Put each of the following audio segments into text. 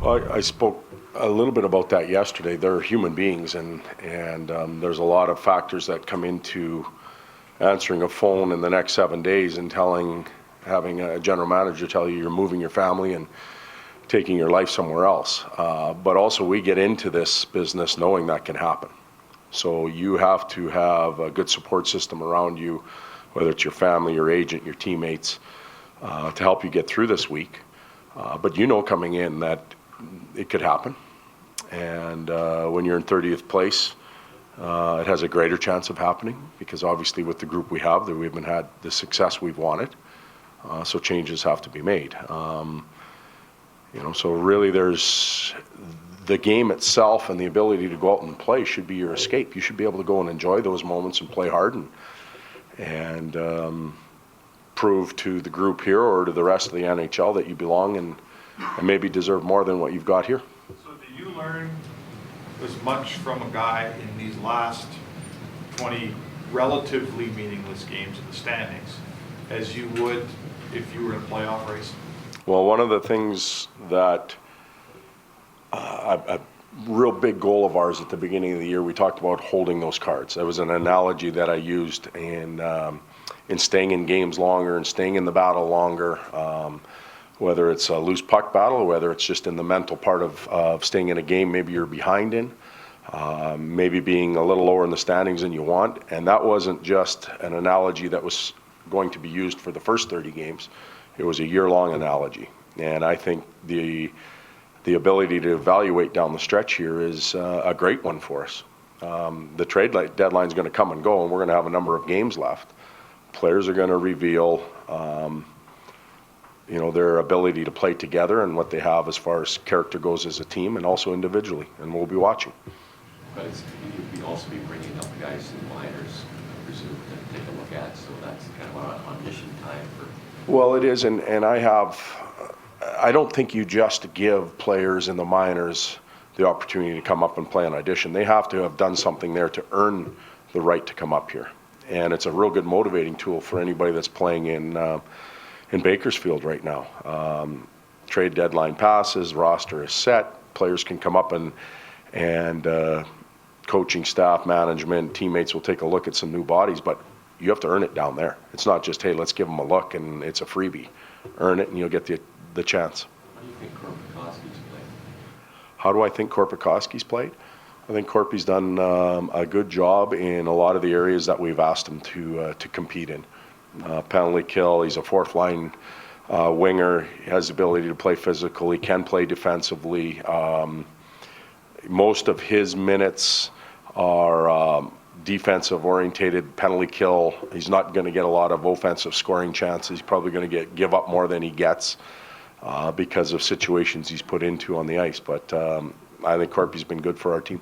Well, I spoke a little bit about that yesterday. They're human beings, and there's a lot of factors that come into answering a phone in the next 7 days and having a general manager tell you you're moving your family and taking your life somewhere else. But also, we get into this business knowing that can happen. So you have to have a good support system around you, whether it's your family, your agent, your teammates, to help you get through this week. But you know coming in that it could happen. And when you're in 30th place, it has a greater chance of happening because obviously with the group we have, that we haven't had the success we've wanted. So changes have to be made. So really there's the game itself, and the ability to go out and play should be your escape. You should be able to go and enjoy those moments and play hard and prove to the group here or to the rest of the NHL that you belong and maybe deserve more than what you've got here. So do you learn as much from a guy in these last 20 relatively meaningless games in the standings as you would if you were in a playoff race? Well, one of the things that a real big goal of ours at the beginning of the year, we talked about holding those cards. That was an analogy that I used in staying in games longer and staying in the battle longer, whether it's a loose puck battle or whether it's just in the mental part of staying in a game maybe you're behind in, maybe being a little lower in the standings than you want. And that wasn't just an analogy that was going to be used for the first 30 games. It was a year-long analogy. And I think the ability to evaluate down the stretch here is a great one for us. The trade deadline is going to come and go, and we're going to have a number of games left. Players are going to reveal, their ability to play together and what they have as far as character goes as a team and also individually, and we'll be watching. But you'll also be bringing up guys in the minors, I presume, to take a look at, so that's kind of an audition time for... Well, it is, and I don't think you just give players in the minors the opportunity to come up and play an audition. They have to have done something there to earn the right to come up here. And it's a real good motivating tool for anybody that's playing in Bakersfield right now. Trade deadline passes, roster is set, players can come up and coaching staff, management, teammates will take a look at some new bodies, but you have to earn it down there. It's not just, hey, let's give them a look and it's a freebie. Earn it and you'll get the chance. How do you think Korpikoski's played? How do I think Korpikoski's played? I think Korpi's done a good job in a lot of the areas that we've asked him to compete in. Penalty kill, he's a fourth line winger, he has the ability to play physical, he can play defensively. Most of his minutes are defensive orientated, penalty kill. He's not going to get a lot of offensive scoring chances. He's probably going to give up more than he gets because of situations he's put into on the ice. But I think Korpi's been good for our team.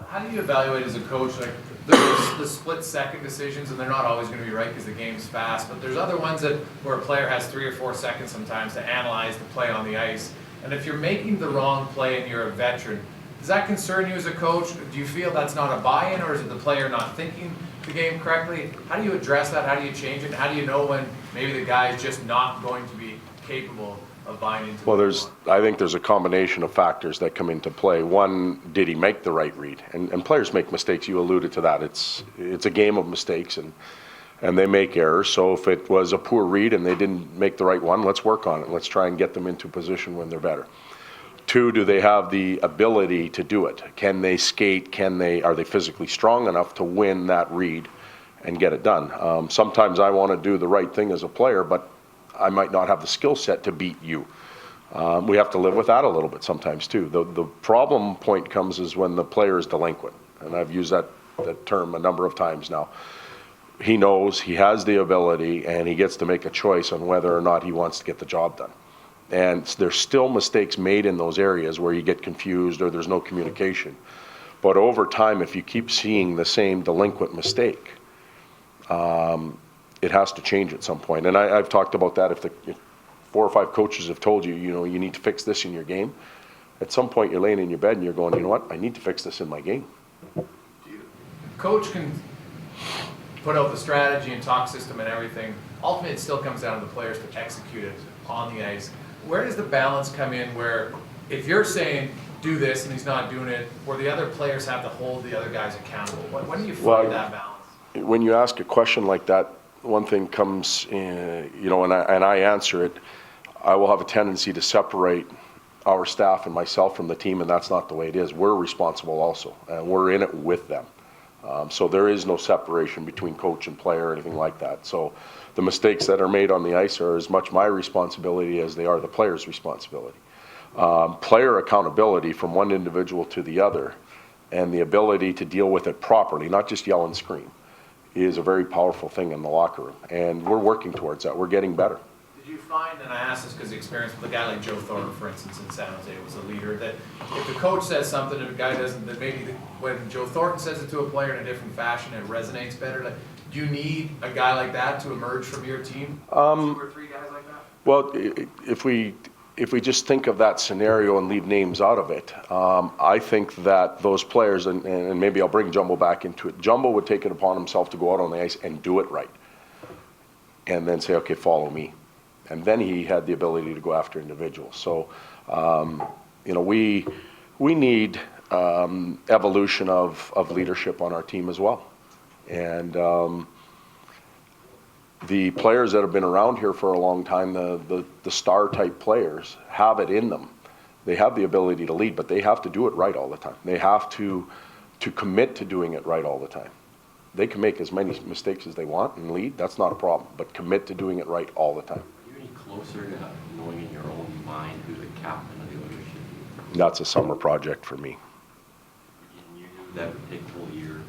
How do you evaluate as a coach? Like, there's the split-second decisions, and they're not always going to be right because the game's fast. But there's other ones where a player has 3 or 4 seconds sometimes to analyze the play on the ice. And if you're making the wrong play and you're a veteran, does that concern you as a coach? Do you feel that's not a buy-in, or is it the player not thinking the game correctly? How do you address that? How do you change it? And how do you know when maybe the guy is just not going to be capable of buying into? Well, I think there's a combination of factors that come into play. One, did he make the right read? And players make mistakes. You alluded to that. It's a game of mistakes, and they make errors. So if it was a poor read and they didn't make the right one, let's work on it. Let's try and get them into a position when they're better. 2, do they have the ability to do it? Can they skate? Are they physically strong enough to win that read and get it done? Sometimes I want to do the right thing as a player, but I might not have the skill set to beat you. We have to live with that a little bit sometimes too. The problem point comes is when the player is delinquent, and I've used that term a number of times now. He knows he has the ability and he gets to make a choice on whether or not he wants to get the job done. And there's still mistakes made in those areas where you get confused or there's no communication. But over time, if you keep seeing the same delinquent mistake, it has to change at some point. And I've talked about that. If 4 or 5 coaches have told you, you need to fix this in your game, at some point you're laying in your bed and you're going, you know what, I need to fix this in my game. Coach can put out the strategy and talk system and everything. Ultimately, it still comes down to the players to execute it on the ice. Where does the balance come in where if you're saying do this and he's not doing it, where the other players have to hold the other guys accountable, when do you find Well, that balance? when you ask a question like that, one thing comes in, and I answer it, I will have a tendency to separate our staff and myself from the team, and that's not the way it is. We're responsible also, and we're in it with them. So there is no separation between coach and player or anything like that. So the mistakes that are made on the ice are as much my responsibility as they are the player's responsibility. Player accountability from one individual to the other and the ability to deal with it properly, not just yell and scream, is a very powerful thing in the locker room. And we're working towards that. We're getting better. Did you find, and I ask this because the experience with a guy like Joe Thornton, for instance, in San Jose was a leader, that if the coach says something and the guy doesn't, that maybe when Joe Thornton says it to a player in a different fashion, it resonates better? Like, do you need a guy like that to emerge from your team? 2 or 3 guys like that? Well, if we just think of that scenario and leave names out of it, I think that those players, and maybe I'll bring Jumbo back into it, Jumbo would take it upon himself to go out on the ice and do it right. And then say, okay, follow me. And then he had the ability to go after individuals. So, we need evolution of leadership on our team as well. And the players that have been around here for a long time, the star type players, have it in them. They have the ability to lead, but they have to do it right all the time. They have to commit to doing it right all the time. They can make as many mistakes as they want and lead, that's not a problem, but commit to doing it right all the time. Are you any closer to knowing in your own mind who the captain of the Oilers should be? That's a summer project for me. And you knew that would take a whole year.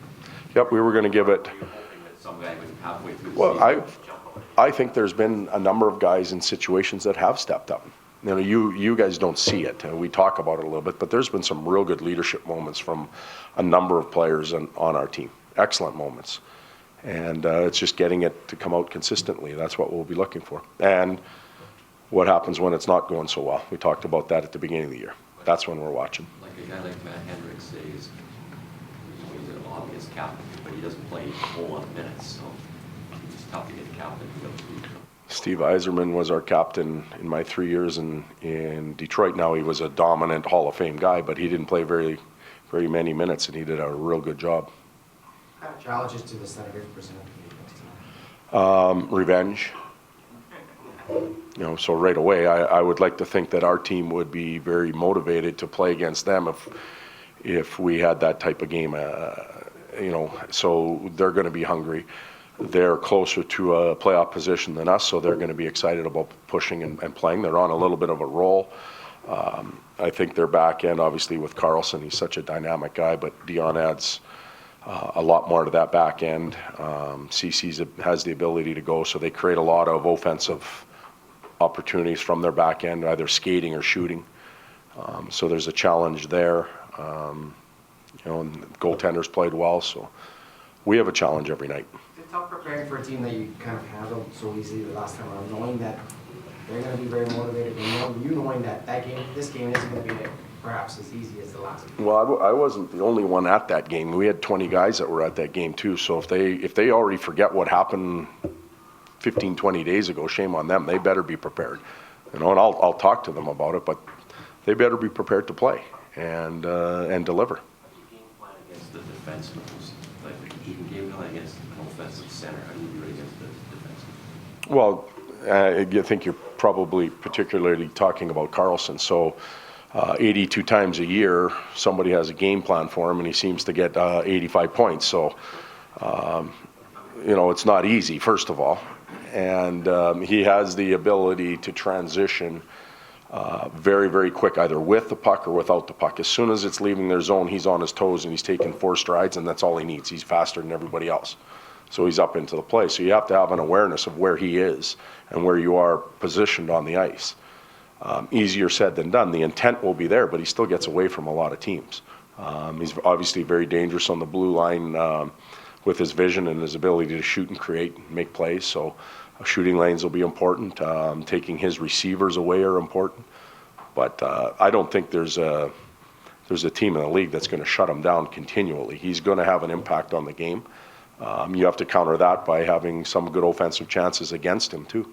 Yep, we were going to give it. Were you hoping that some guy would halfway through the Well, season would jump out? I think there's been a number of guys in situations that have stepped up. You guys don't see it. We talk about it a little bit, but there's been some real good leadership moments from a number of players on our team. Excellent moments. And it's just getting it to come out consistently. That's what we'll be looking for. And what happens when it's not going so well. We talked about that at the beginning of the year. That's when we're watching. Like a guy like Matt Hendricks says, he's an obvious captain, but he doesn't play a whole lot of minutes, so it's tough to get a captain who doesn't lead. Steve Yzerman was our captain in my 3 years in Detroit. Now he was a dominant Hall of Fame guy, but he didn't play very, very many minutes, and he did a real good job. What kind of challenges to the Senators present tonight? Revenge. So right away, I would like to think that our team would be very motivated to play against them if we had that type of game. So they're going to be hungry. They're closer to a playoff position than us, so they're going to be excited about pushing and playing. They're on a little bit of a roll. I think their back end, obviously with Carlson, he's such a dynamic guy, but Dion adds a lot more to that back end. CC has the ability to go, so they create a lot of offensive opportunities from their back end, either skating or shooting. So there's a challenge there. And goaltenders played well, so we have a challenge every night. Is it tough preparing for a team that you kind of handled so easily the last time around, knowing that they're going to be very motivated, and knowing that this game isn't going to be perhaps as easy as the last one? Well, I wasn't the only one at that game. We had 20 guys that were at that game too. So if they already forget what happened 15, 20 days ago, shame on them. They better be prepared. And I'll talk to them about it, but they better be prepared to play and deliver. Game plan against the defensemen, like you can game plan against an offensive center. How do you do it against the defensemen? Well, I think you're probably particularly talking about Carlson. So 82 times a year, somebody has a game plan for him, and he seems to get 85 points. So, it's not easy, first of all. And he has the ability to transition very, very quick, either with the puck or without the puck. As soon as it's leaving their zone, he's on his toes, and he's taking 4 strides, and that's all he needs. He's faster than everybody else. So he's up into the play. So you have to have an awareness of where he is and where you are positioned on the ice. Easier said than done. The intent will be there, but he still gets away from a lot of teams. He's obviously very dangerous on the blue line with his vision and his ability to shoot and create and make plays. So shooting lanes will be important. Taking his receivers away are important. But I don't think there's a team in the league that's going to shut him down continually. He's going to have an impact on the game. You have to counter that by having some good offensive chances against him too.